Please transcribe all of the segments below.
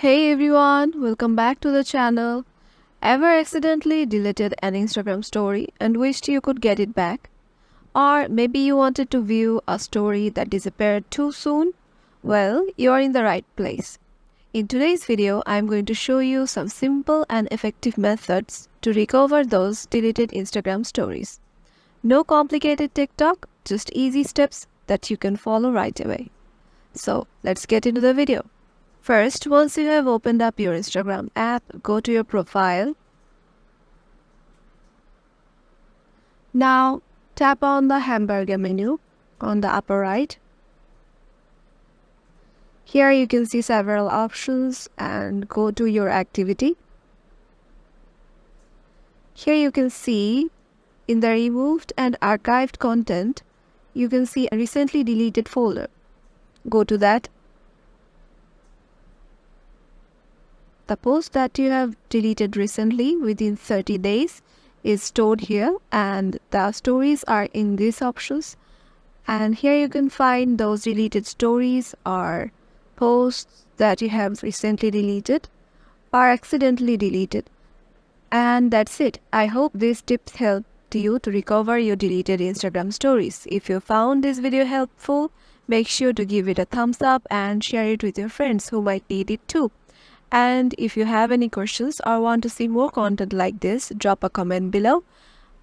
Hey everyone, welcome back to the channel. Ever accidentally deleted an Instagram story and wished you could get it back? Or maybe you wanted to view a story that disappeared too soon? Well, you're in the right place. In today's video, I'm going to show you some simple and effective methods to recover those deleted Instagram stories. No complicated TikTok, just easy steps that you can follow right away. So, let's get into the video. First, once you have opened up your Instagram app, go to your profile. Now, tap on the hamburger menu on the upper right. Here you can see several options and go to your activity. Here you can see in the removed and archived content, you can see a recently deleted folder. Go to that. The post that you have deleted recently within 30 days is stored here, and the stories are in these options. And here you can find those deleted stories or posts that you have recently deleted or accidentally deleted. And that's it. I hope these tips helped you to recover your deleted Instagram stories. If you found this video helpful, make sure to give it a thumbs up and share it with your friends who might need it too. And if you have any questions or want to see more content like this, drop a comment below.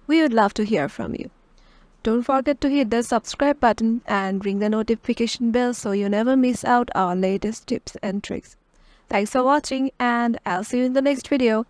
We would love to hear from you. Don't forget to hit the subscribe button and ring the notification bell so you never miss out our latest tips and tricks. Thanks for watching, and I'll see you in the next video.